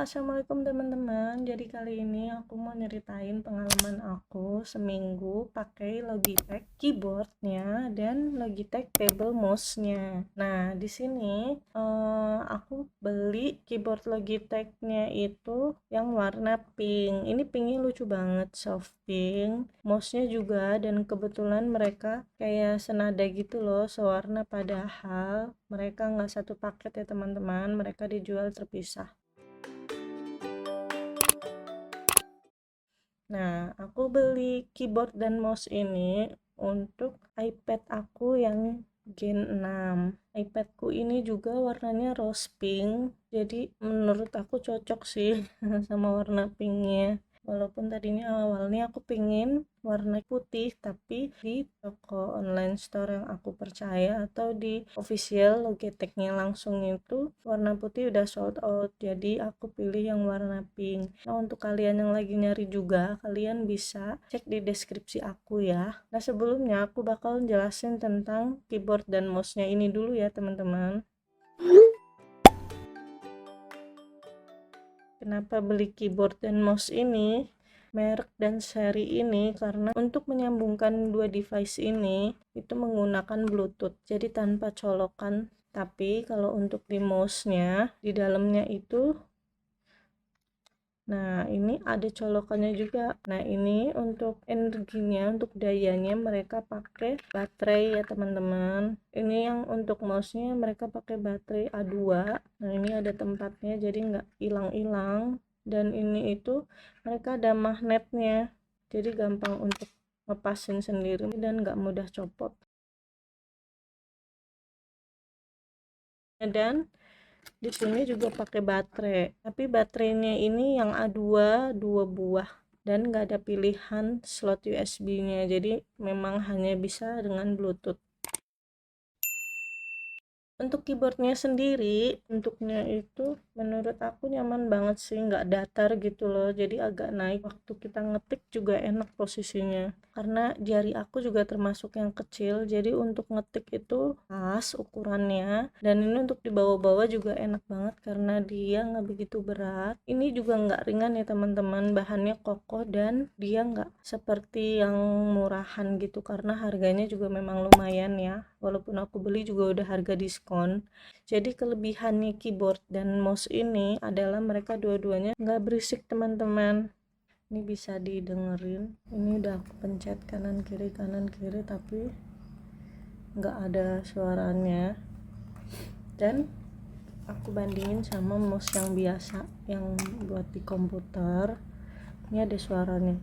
Assalamualaikum teman-teman. Jadi kali ini aku mau nyeritain pengalaman aku seminggu pakai Logitech keyboardnya dan Logitech Pebble mouse-nya. Nah, di sini aku beli keyboard Logitech-nya itu yang warna pink. Ini pinknya lucu banget, soft pink. Mouse-nya juga, dan kebetulan mereka kayak senada gitu loh, sewarna, padahal mereka nggak satu paket ya teman-teman. Mereka dijual terpisah. Nah, aku beli keyboard dan mouse ini untuk iPad aku yang Gen 6. iPadku ini juga warnanya rose pink, jadi menurut aku cocok sih sama warna pinknya. Walaupun tadinya awalnya aku pingin warna putih, tapi di toko online store yang aku percaya atau di official Logitech-nya langsung itu warna putih udah sold out, jadi aku pilih yang warna pink. Nah, untuk kalian yang lagi nyari juga, kalian bisa cek di deskripsi aku ya. Nah, sebelumnya aku bakal jelasin tentang keyboard dan mouse-nya ini dulu ya teman-teman. Kenapa beli keyboard dan mouse ini, merek dan seri ini? Karena untuk menyambungkan dua device ini itu menggunakan Bluetooth, jadi tanpa colokan. Tapi kalau untuk di mouse-nya, di dalamnya itu, nah ini ada colokannya juga. Nah, ini untuk energinya, untuk dayanya mereka pakai baterai ya teman-teman. Ini yang untuk mouse-nya mereka pakai baterai A2. Nah, ini ada tempatnya jadi nggak hilang-hilang. Dan ini itu mereka ada magnetnya, jadi gampang untuk lepasin sendiri dan nggak mudah copot. Dan di sini juga pakai baterai, tapi baterainya ini yang A2 dua buah, dan nggak ada pilihan slot USB-nya, jadi memang hanya bisa dengan Bluetooth. Untuk keyboardnya sendiri, bentuknya itu menurut aku nyaman banget sih, nggak datar gitu loh, jadi agak naik. Waktu kita ngetik juga enak posisinya, karena jari aku juga termasuk yang kecil, jadi untuk ngetik itu pas ukurannya. Dan ini untuk dibawa-bawa juga enak banget karena dia nggak begitu berat. Ini juga nggak ringan ya teman-teman, bahannya kokoh dan dia nggak seperti yang murahan gitu, karena harganya juga memang lumayan ya. Walaupun aku beli juga udah harga diskon. Jadi kelebihannya keyboard dan mouse ini adalah mereka dua-duanya nggak berisik teman-teman. Ini bisa didengerin, ini udah aku pencet kanan kiri tapi nggak ada suaranya. Dan aku bandingin sama mouse yang biasa yang buat di komputer, ini ada suaranya.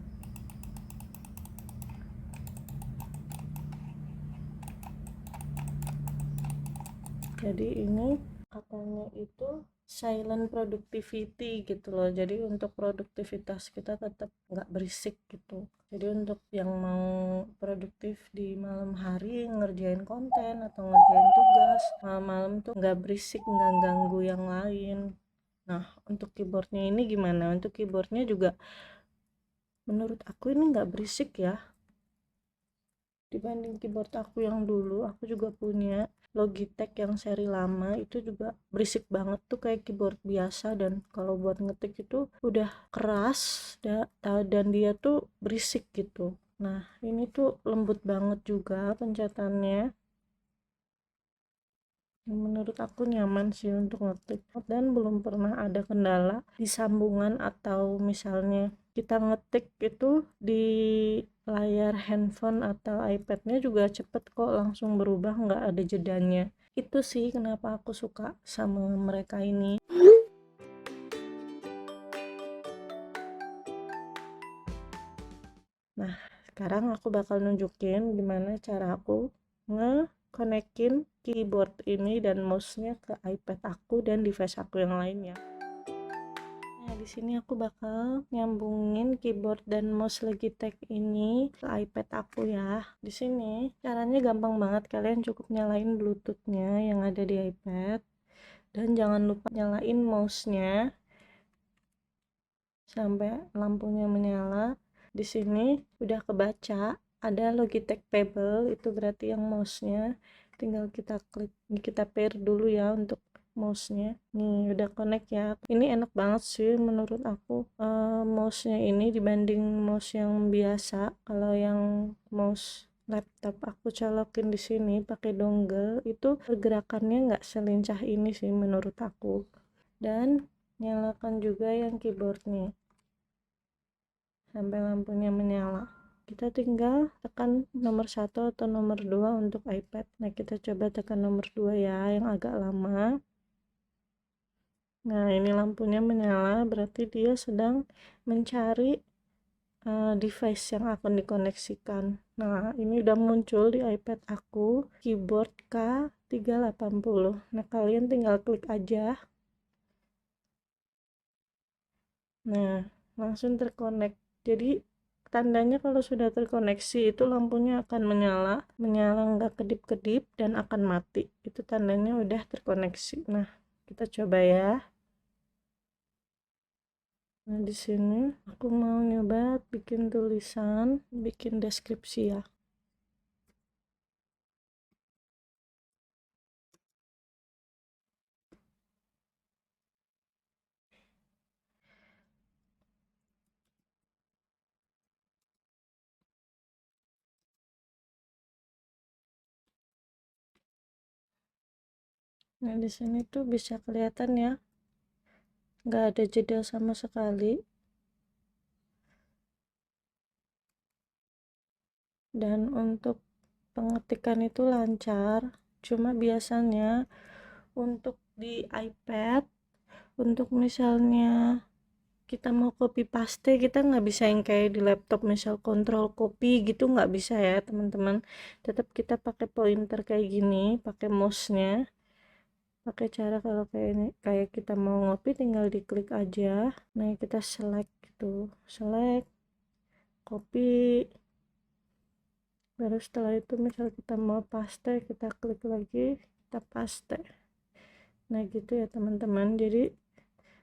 Jadi ini katanya itu silent productivity gitu loh, jadi untuk produktivitas kita tetap nggak berisik gitu. Jadi untuk yang mau produktif di malam hari ngerjain konten atau ngerjain tugas, malam-malam tuh nggak berisik, nggak ganggu yang lain. Nah, untuk keyboardnya ini gimana? Untuk keyboardnya juga menurut aku ini nggak berisik ya, dibanding keyboard aku yang dulu. Aku juga punya Logitech yang seri lama, itu juga berisik banget tuh kayak keyboard biasa, dan kalau buat ngetik itu udah keras dan dia tuh berisik gitu. Nah, ini tuh lembut banget juga pencetannya, menurut aku nyaman sih untuk ngetik, dan belum pernah ada kendala di sambungan atau misalnya kita ngetik itu di layar handphone atau iPadnya juga cepet kok, langsung berubah, nggak ada jedanya. Itu sih kenapa aku suka sama mereka ini. Nah, sekarang aku bakal nunjukin gimana cara aku nge-konekin keyboard ini dan mouse-nya ke iPad aku dan device aku yang lainnya. Nah, di sini aku bakal nyambungin keyboard dan mouse Logitech ini ke iPad aku ya. Di sini caranya gampang banget, kalian cukup nyalain Bluetooth-nya yang ada di iPad, dan jangan lupa nyalain mouse-nya sampai lampunya menyala. Di sini udah kebaca ada Logitech Pebble, itu berarti yang mouse-nya. Tinggal kita klik, kita pair dulu ya untuk mouse-nya. Nih udah connect ya. Ini enak banget sih menurut aku, mouse-nya ini dibanding mouse yang biasa. Kalau yang mouse laptop aku colokin di sini pakai dongle, itu pergerakannya nggak selincah ini sih menurut aku. Dan nyalakan juga yang keyboardnya sampai lampunya menyala. Kita tinggal tekan nomor 1 atau nomor 2 untuk iPad. Nah kita coba tekan nomor 2 ya, yang agak lama. Nah ini lampunya menyala, berarti dia sedang mencari device yang akan dikoneksikan. Nah ini udah muncul di iPad aku, keyboard K380. Nah kalian tinggal klik aja. Nah langsung terkonek. Jadi tandanya kalau sudah terkoneksi itu lampunya akan menyala nggak kedip-kedip dan akan mati. Itu tandanya udah terkoneksi. Nah kita coba ya. Nah di sini aku mau nyoba bikin tulisan, bikin deskripsi ya. Nah di sini tuh bisa kelihatan ya, nggak ada jeda sama sekali. Dan untuk pengetikan itu lancar. Cuma biasanya untuk di iPad, untuk misalnya kita mau copy paste, kita nggak bisa yang kayak di laptop misal kontrol copy gitu, nggak bisa ya teman-teman. Tetap kita pakai pointer kayak gini, pakai mouse-nya, pakai cara kalau kayak ini, kayak kita mau ngopi tinggal diklik aja. Nah kita select gitu, select copy, baru setelah itu misal kita mau paste, kita klik lagi, kita paste. Nah gitu ya teman-teman. Jadi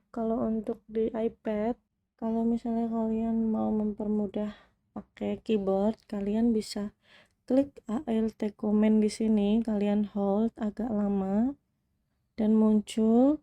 kalau untuk di iPad, kalau misalnya kalian mau mempermudah pakai keyboard, kalian bisa klik Alt Command di sini, kalian hold agak lama dan muncul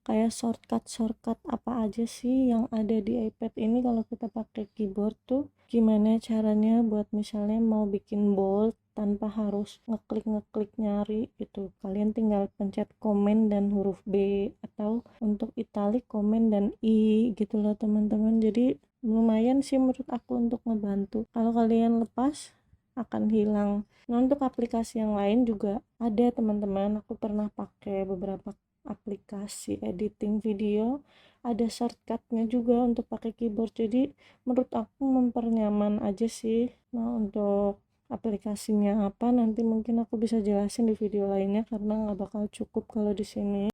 kayak shortcut apa aja sih yang ada di iPad ini. Kalau kita pakai keyboard tuh gimana caranya buat misalnya mau bikin bold tanpa harus ngeklik nyari gitu, kalian tinggal pencet komen dan huruf B, atau untuk italic komen dan I gitu loh teman-teman. Jadi lumayan sih menurut aku untuk ngebantu. Kalau kalian lepas akan hilang. Nah untuk aplikasi yang lain juga ada teman-teman, aku pernah pakai beberapa aplikasi editing video, ada shortcutnya juga untuk pakai keyboard. Jadi menurut aku mempernyaman aja sih. Nah untuk aplikasinya apa nanti mungkin aku bisa jelasin di video lainnya karena nggak bakal cukup kalau di sini.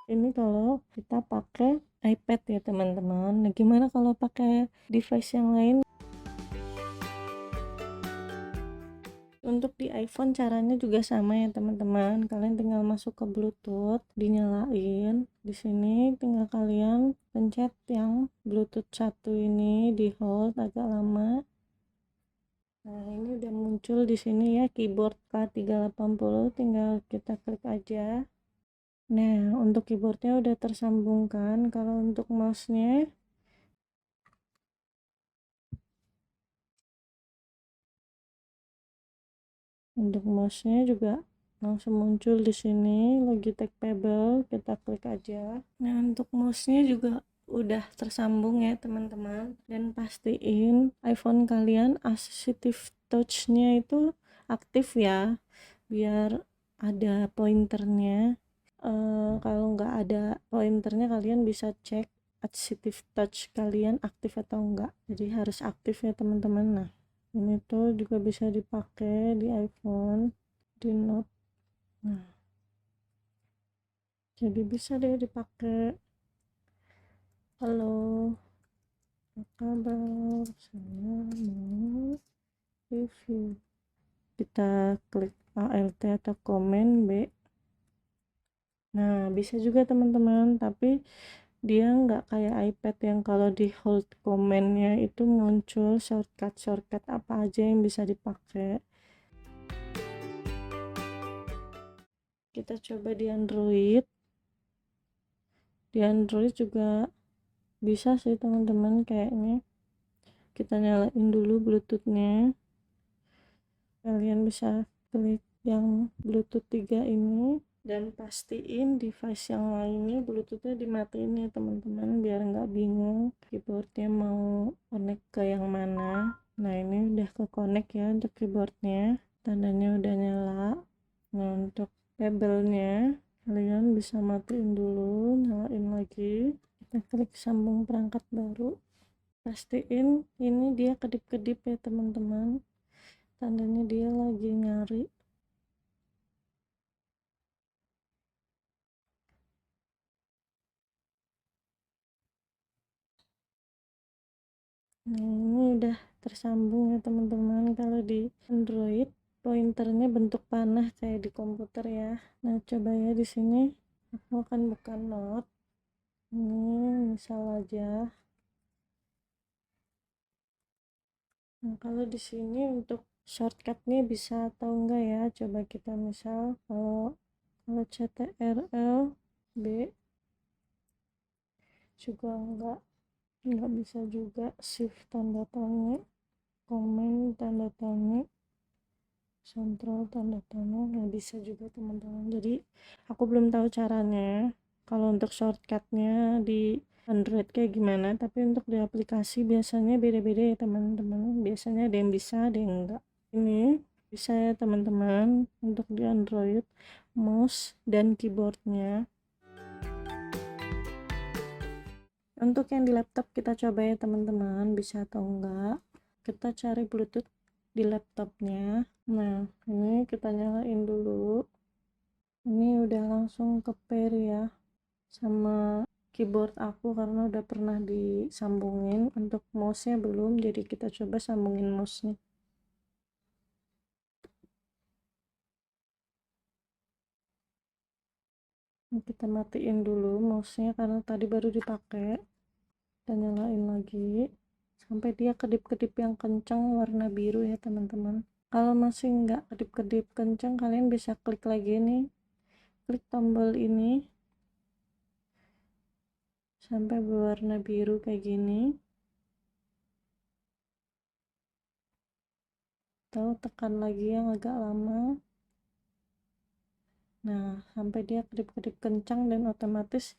Ini kalau kita pakai iPad ya teman-teman. Nah gimana kalau pakai device yang lain? Untuk di iPhone caranya juga sama ya teman-teman. Kalian tinggal masuk ke Bluetooth, dinyalain. Di sini tinggal kalian pencet yang Bluetooth 1 ini, di hold agak lama. Nah, ini udah muncul di sini ya keyboard K380, tinggal kita klik aja. Nah, untuk keyboardnya udah tersambungkan. Kalau untuk mouse-nya, juga langsung muncul di sini Logitech Pebble, kita klik aja. Nah untuk mouse-nya juga udah tersambung ya teman-teman, dan pastiin iPhone kalian assistive touch-nya itu aktif ya, biar ada pointernya. Kalau nggak ada pointernya kalian bisa cek assistive touch kalian aktif atau enggak, jadi harus aktif ya teman-teman. Nah ini tuh juga bisa dipakai di iPhone, di Note. Nah jadi bisa deh dipakai. Halo, apa kabar, saya mau review. Kita klik Alt atau komen B. Nah bisa juga teman-teman, tapi dia nggak kayak iPad yang kalau di hold komennya itu muncul shortcut apa aja yang bisa dipakai. Kita coba di Android. di Android juga bisa sih teman-teman. Kayaknya kita nyalain dulu bluetoothnya, kalian bisa klik yang bluetooth 3 ini dan pastiin device yang lainnya bluetoothnya dimatiin ya teman-teman, biar nggak bingung keyboardnya mau connect ke yang mana. Nah ini udah ke connect ya untuk keyboardnya, tandanya udah nyala. Nah untuk labelnya kalian bisa matiin dulu, nyalain lagi, kita klik sambung perangkat baru, pastiin ini dia kedip-kedip ya teman-teman, tandanya dia lagi nyari. Nah ini udah tersambung ya teman-teman. Kalau di Android pointernya bentuk panah kayak di komputer ya. Nah coba ya, di sini aku akan buka note ini misal aja. Nah kalau di sini untuk shortcutnya bisa atau enggak ya, coba kita misal kalau CTRL B juga enggak bisa juga, shift tanda tanya, komen tanda tanya, kontrol tanda tanya, nggak bisa juga teman-teman. Jadi aku belum tahu caranya kalau untuk shortcutnya di Android kayak gimana, tapi untuk di aplikasi biasanya beda-beda ya teman-teman. Biasanya ada yang bisa, ada yang enggak. Ini bisa ya teman-teman untuk di Android, mouse dan keyboardnya. Untuk yang di laptop kita coba ya teman-teman, bisa atau enggak. Kita cari bluetooth di laptopnya. Nah ini kita nyalain dulu, ini udah langsung ke pair ya sama keyboard aku karena udah pernah disambungin. Untuk mouse nya belum, jadi kita coba sambungin mouse nya. Kita matiin dulu mouse nya karena tadi baru dipakai, kita nyalain lagi sampai dia kedip-kedip yang kencang warna biru ya teman-teman. Kalau masih nggak kedip-kedip kencang, kalian bisa klik lagi nih, klik tombol ini sampai berwarna biru kayak gini, atau tekan lagi yang agak lama. Nah sampai dia kedip-kedip kencang dan otomatis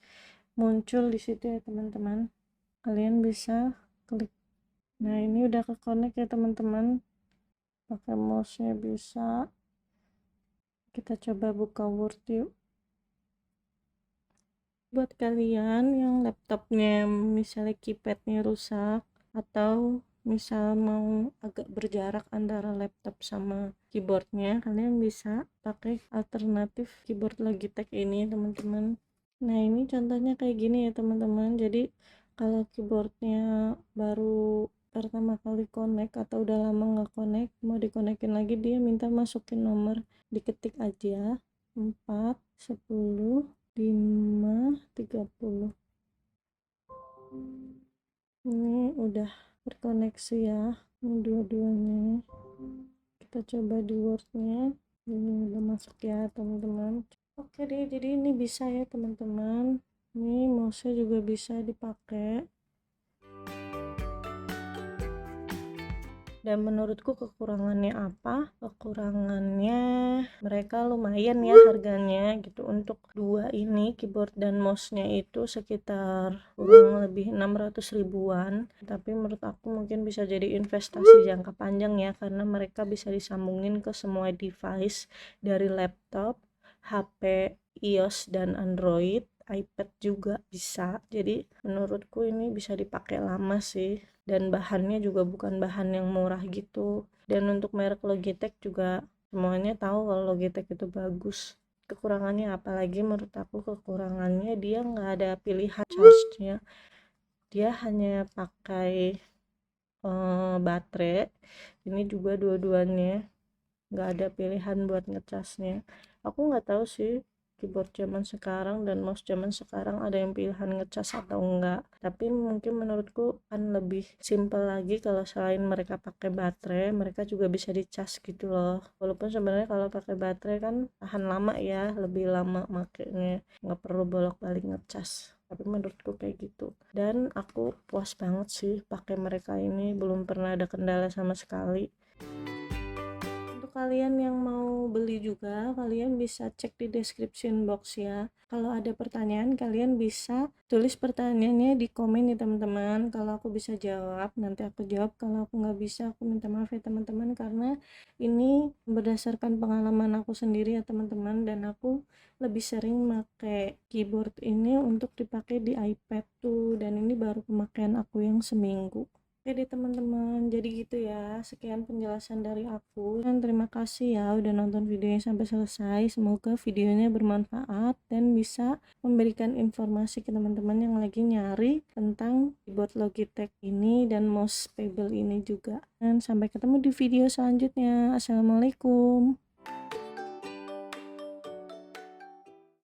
muncul di situ ya teman-teman, kalian bisa klik. Nah ini udah ke connect ya teman-teman, pakai mouse nya bisa. Kita coba buka Word yuk. Buat kalian yang laptopnya misalnya keypadnya rusak atau misal mau agak berjarak antara laptop sama keyboardnya, kalian bisa pakai alternatif keyboard Logitech ini teman-teman. Nah ini contohnya kayak gini ya teman-teman. Jadi kalau keyboardnya baru pertama kali connect atau udah lama nggak connect, mau dikonekin lagi, dia minta masukin nomor, diketik aja 4 10 5 30. Ini udah terkoneksi ya, ini dua-duanya. Kita coba di Wordnya, ini udah masuk ya teman-teman. Oke deh, jadi ini bisa ya teman-teman, ini mouse juga bisa dipakai. Dan menurutku kekurangannya apa? Kekurangannya mereka lumayan ya harganya gitu. Untuk dua ini keyboard dan mouse-nya itu sekitar kurang lebih 600 ribuan. Tapi menurut aku mungkin bisa jadi investasi jangka panjang ya, karena mereka bisa disambungin ke semua device dari laptop, HP, iOS dan Android, iPad juga bisa. Jadi menurutku ini bisa dipakai lama sih, dan bahannya juga bukan bahan yang murah gitu. Dan untuk merek Logitech juga semuanya tahu kalau Logitech itu bagus. Kekurangannya apalagi menurut aku, kekurangannya dia nggak ada pilihan charge-nya, dia hanya pakai baterai. Ini juga dua-duanya nggak ada pilihan buat ngecasnya. Aku nggak tahu sih keyboard zaman sekarang dan mouse zaman sekarang ada yang pilihan ngecas atau enggak, tapi mungkin menurutku kan lebih simple lagi kalau selain mereka pakai baterai, mereka juga bisa dicas gitu loh. Walaupun sebenarnya kalau pakai baterai kan tahan lama ya, lebih lama makanya, nggak perlu bolak-balik ngecas. tapi menurutku kayak gitu. Dan aku puas banget sih pakai mereka ini, belum pernah ada kendala sama sekali. Untuk kalian yang mau beli juga, kalian bisa cek di description box ya. Kalau ada pertanyaan, kalian bisa tulis pertanyaannya di komen ya teman-teman. Kalau aku bisa jawab, nanti aku jawab. Kalau aku nggak bisa, aku minta maaf ya teman-teman, karena ini berdasarkan pengalaman aku sendiri ya teman-teman, dan aku lebih sering pakai keyboard ini untuk dipakai di iPad tuh, dan ini baru pemakaian aku yang seminggu. Oke deh teman-teman, jadi gitu ya, sekian penjelasan dari aku, dan terima kasih ya udah nonton videonya sampai selesai. Semoga videonya bermanfaat dan bisa memberikan informasi ke teman-teman yang lagi nyari tentang keyboard Logitech ini dan mouse Pebble ini juga. Dan sampai ketemu di video selanjutnya. Assalamualaikum.